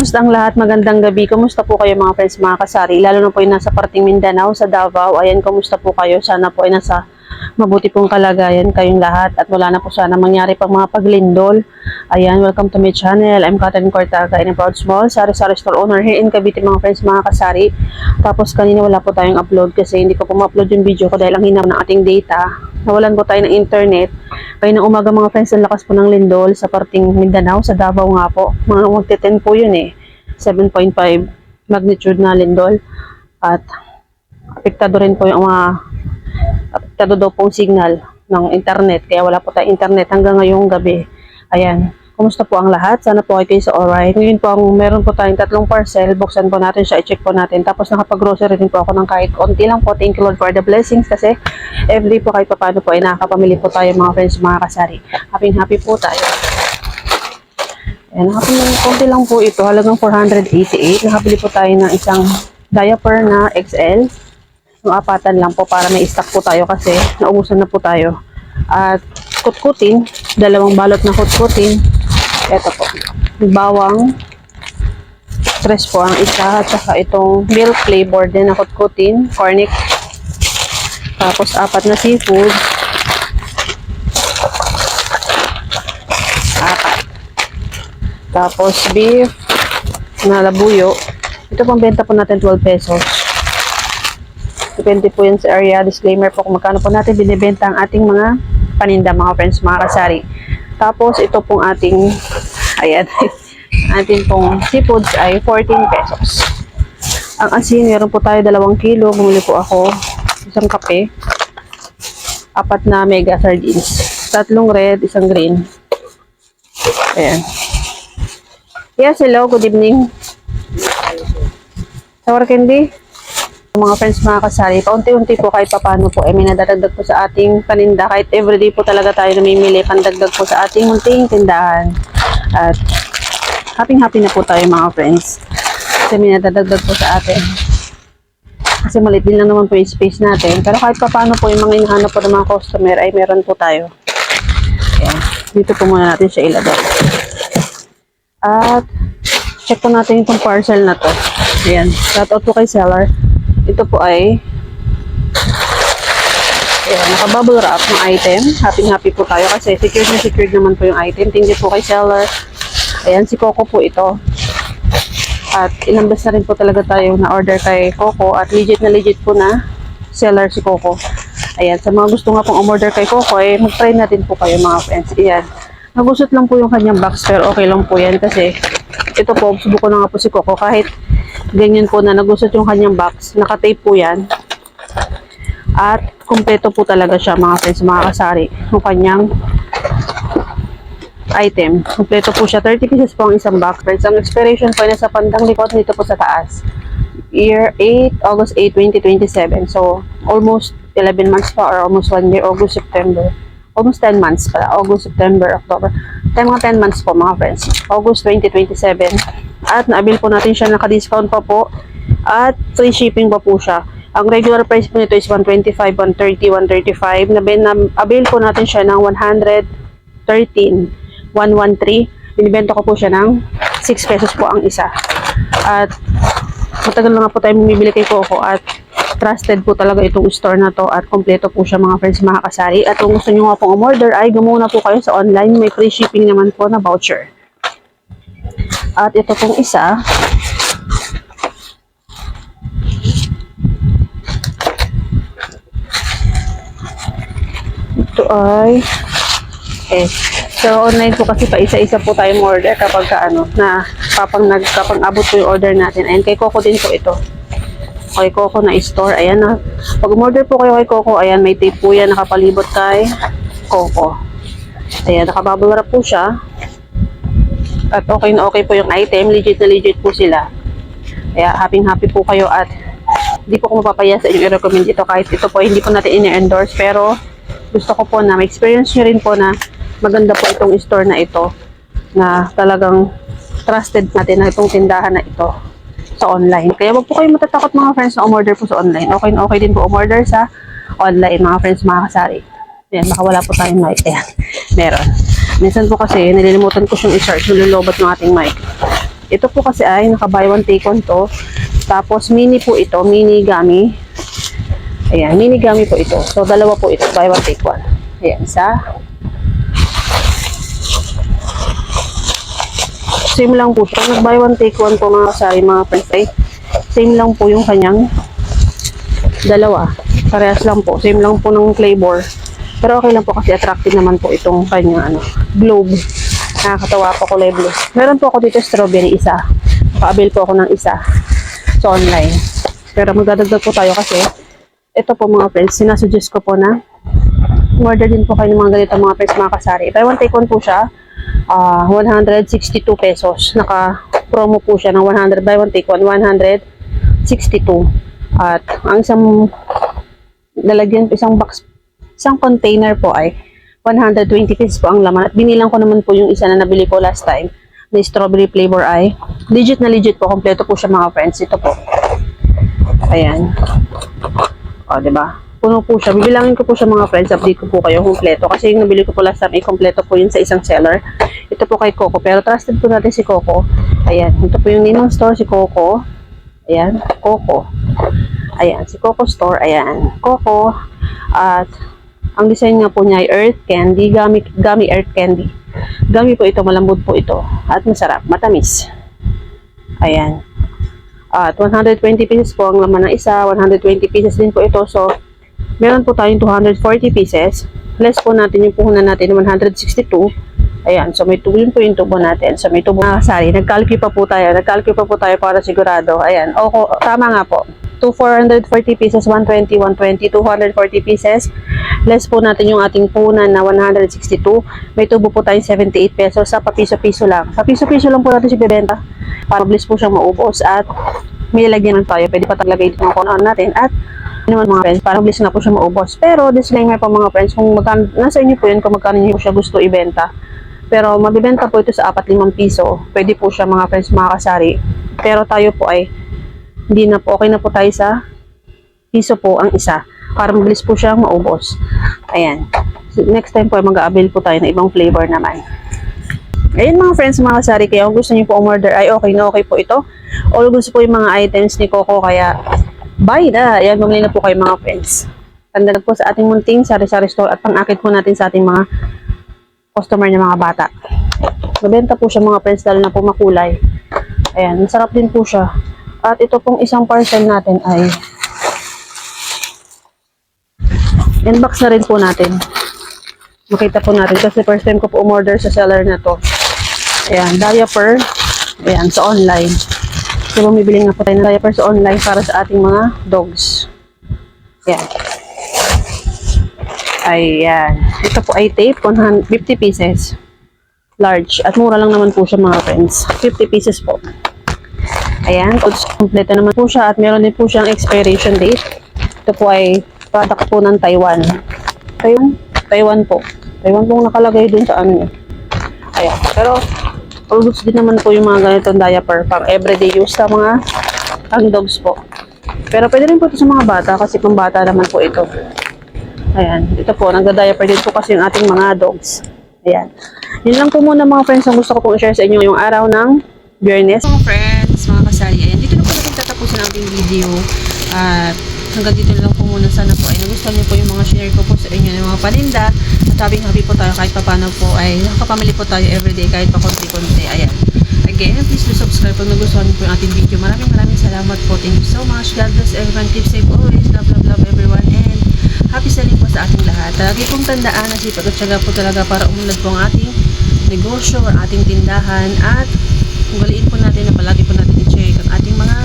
Kumusta ang lahat? Magandang gabi. Kumusta po kayo mga friends, mga kasari? Lalo na po yung nasa parting Mindanao, sa Davao. Ayan, kumusta po kayo? Sana po ay nasa mabuti pong kalagayan kayong lahat at wala na po sana mangyari pang mga paglindol. Ayan, welcome to my channel. I'm Catherine Cortaga in a proud small sari-sari store owner here in Cavite mga friends, mga kasari. Tapos kanina wala po tayong upload kasi hindi ko po ma-upload yung video ko dahil ang hina ng ating data. Nawalan po tayo ng internet. Kaya ng umaga mga friends, ang lakas po ng lindol sa parting Mindanao, sa Davao nga po. Mga magte-10 po yun eh. 7.5 magnitude na lindol. At apektado rin po yung apektado daw pong signal ng internet. Kaya wala po tayong internet hanggang ngayong gabi. Ayan. Kumusta po ang lahat? Sana po kayo sa alright. Ngayon po, meron po tayong 3 parcel. Buksan po natin siya, i-check po natin. Tapos nakapag-grocery din po ako ng kahit konti lang po. Thank you Lord for the blessings kasi every po kahit paano po ay nakakapamili po tayo mga friends, mga kasari. Happy po tayo. Ayan, konti lang po ito. Halagang 488. Nakabili po tayo ng isang diaper na XL. Yung apatan lang po para may stock po tayo kasi naubusan na po tayo. At kutkutin, 2 balot na kutkutin. Ito po, bawang, stress po ang isa, at saka itong milk flavor din na kutkutin, cornic. Tapos 4 na seafood. 4. Tapos beef na labuyo. Ito pang benta po natin 12 pesos. Depende po yan sa area. Disclaimer po kung magkano po natin binibenta ang ating mga paninda mga friends, mga kasari. Tapos ito pong ating ayan, ating pong seafoods ay 14 pesos. Ang asin, meron po tayo 2 kilo. Bumili po ako isang kape, 4 na mega sardines, 3 red, 1 green. Ayan. Yes, hello, good evening. Sour candy. Mga friends, mga kasari, paunti-unti po kahit papano po ay may nadadagdag po sa ating paninda. Kahit everyday po talaga tayo namimili, pandagdag po sa ating munting tindahan. At happy na po tayo mga friends kasi may nadadagdag po sa atin. Kasi maliit din lang naman po yung space natin. Pero kahit papano po yung mga hinahanap po ng mga customer ay meron po tayo. Ayan. Dito po muna natin siya ilagay. At check po natin itong parcel na to. Ayan. Shout out po kay seller. Ito po ay naka-bubble wrap ng item. Happy po tayo kasi secured naman po yung item. Thank you po kay seller. Ayan, si Coco po ito. At ilang beses na rin po talaga tayo na-order kay Coco. At legit po na seller si Coco. Ayan, sa mga gusto nga pong umorder kay Coco, mag-try natin po kayo mga friends. Ayan, nagusot lang po yung kanyang box pero okay lang po yan kasi ito po, subukan na nga po si Coco kahit ganyan po na nagusot yung kanyang box. Naka-tape po yan. At kumpleto po talaga siya mga friends, mga kasari. Yung kanyang item. Kumpleto po siya. 30 pieces po ang isang box. Friends, ang expiration po ay nasa pandang likod dito po sa taas. Year 8, August 8, 2027. So, almost 11 months pa or almost 1 year, August, September. Almost 10 months pala. August, September, October. Mga 10 months po mga friends. August 2027. At na-avail po natin siya, naka-discount pa po. At free shipping pa po siya. Ang regular price po nito is 125, 130, 135. Na-avail po natin siya ng 113, 113. Binibenta ko po siya ng 6 pesos po ang isa. At matagal na nga po tayo bumibili kay Coco at trusted po talaga itong store na to at kompleto po siya mga friends, mga kasari. At kung gusto nyo nga pong umorder ay gumuna po kayo sa online. May free shipping naman po na voucher. At ito pong isa, ito ay so online po kasi pa isa-isa po tayong order kapag kapag abot po yung order natin. Ayan, kay Coco din po ito. Kay Coco na store. Ayan na. Pag umorder po kayo kay Coco, ayan, may tape po yan nakapalibot kay Coco. Ayan, nakabubble wrap po siya. At okay na okay po yung item. Legit na legit po sila. Kaya happy po kayo at hindi po ko mapapaya sa inyo i-recommend ito kahit ito po hindi po natin ini-endorse. Pero gusto ko po na ma-experience nyo rin po na maganda po itong store na ito na talagang trusted natin na itong tindahan na ito sa online. Kaya wag po kayo matatakot mga friends na umorder po sa online. Okay na okay din po umorder sa online mga friends, mga kasari. Ayan, baka wala po tayong mic. Ayan, meron. Minsan po kasi nililimutan ko siyang i-charge, nilulobot ng ating mic. Ito po kasi ay naka-buy one take one to. Tapos mini po ito, mini gummy. Ayan, mini gummy po ito. So dalawa po ito, buy one take one. Ayan, isa. Same lang po siya. Nag-buy one take one po mga kasari, mga friends. Ay, same lang po yung kanyang dalawa. Parehas lang po. Same lang po ng flavor. Pero okay lang po kasi attractive naman po itong kanyang globe. Nakakatawa po, kulay blue. Meron po ako dito strawberry isa. Naka-avail po ako ng isa sa online. Pero magdadagdag po tayo kasi ito po mga friends, sinasuggest ko po na order din po kayo ng mga ganito mga friends, mga kasari. Buy one take one po siya. 162 pesos. Naka-promo po siya ng 100 buy one take one, 162. At ang isang lalagyan, isang container po ay 120 pesos po ang laman. At binilang ko naman po yung isa na nabili ko last time na strawberry flavor ay legit na legit po. Kompleto po siya mga friends. Ito po. Ayan. O, diba? Puno po siya. Bibilangin ko po siya mga friends. Update ko po kayo kompleto. Kasi yung nabili ko po last time ay kompleto po yun sa isang seller. Ito po kay Coco. Pero trusted po natin si Coco. Ayan. Ito po yung ninong store si Coco. Ayan. Coco. Ayan. Si Coco Store. Ayan. Coco. At ang design nga po niya ay Earth Candy. Gummy Earth Candy. Gummy po ito. Malambot po ito. At masarap. Matamis. Ayan. At 120 pesos po ang laman ng isa. 120 pesos din po ito. So, meron po tayong 240 pieces. Less po natin yung puhunan natin 162. Ayan. So, may tubo yun po yung tubo natin. So, may tubo na kasari. Nag-calculate pa po tayo. Nag-calculate pa po tayo para sigurado. Ayan. O, tama nga po. 440 pieces, 120, 120, 240 pieces. Less po natin yung ating punan na 162. May tubo po tayong 78 pesos sa papiso-piso lang. Papiso-piso lang po natin si bebenta para mabilis po siyang maubos at may lagyan lang tayo. Pwede pa taglagay dito ng kunoan natin at naman mga friends, para mabilis na po siya maubos. Pero disclaimer po mga friends, kung magkano, nasa inyo po yun kung magkano nyo siya gusto ibenta. Pero mabibenta po ito sa 4-5 piso. Pwede po siya mga friends, mga kasari. Pero tayo po ay hindi na po, okay na po tayo sa piso po ang isa para mabilis po siyang maubos. Ayan. So, next time po ay mag-a-avail po tayo ng ibang flavor naman. Ayan mga friends, mga kasari, kaya kung gusto niyo po umorder ay okay na okay po ito. All gusto po yung mga items ni Coco, kaya buy na. Ayan, bumili na po kayo mga friends. Tanda po sa ating munting sari-sari store at pang-akit po natin sa ating mga customer ng mga bata. Mabenta po siya mga friends, lalo na po makulay. Ayan, masarap din po siya. At ito pong isang parcel natin ay inbox na rin po natin. Makita po natin kasi first time ko po umorder sa seller na to. Ayan, diaper. Ayan, sa online. So, bumibili nga po tayo ng diaper sa online para sa ating mga dogs. Ayan. Ayan. Ito po ay tape, 50 pieces. Large. At mura lang naman po siya mga friends. 50 pieces po. Ayan, kompleto naman po siya at meron din po siyang expiration date. Ito po ay product po ng Taiwan. Taiwan po. Taiwan po nakalagay dun sa ano niya. Ayan, pero all goods din naman po yung mga ganitong diaper pang everyday use sa mga dogs po. Pero pwede rin po ito sa mga bata kasi pang bata naman po ito. Ayan, ito po, nagda-diaper din po kasi yung ating mga dogs. Ayan. Yun lang po muna mga friends ang gusto ko pong i-share sa inyo yung araw ng Biyernes. Mga friends, mga kasari, ayan, dito na po natin tatapusin ang ating video. At hanggang dito lang po muna. Sana po ay nagustuhan niyo po yung mga share ko po sa inyo ng mga paninda. At happy po tayo kahit papano po ay nakakapamili po tayo everyday kahit pa konti-konti. Ayan. Again, please do subscribe pag nagustuhan niyo po yung ating video. Maraming salamat po. Thank you so much. God bless everyone. Keep safe always. Love everyone. And happy selling po sa ating lahat. Lagi pong tandaan na sipag at syaga po talaga para umunlad po ang ating negosyo, ang ating tindahan at ugaliin po natin na palagi po natin i-check ang ating mga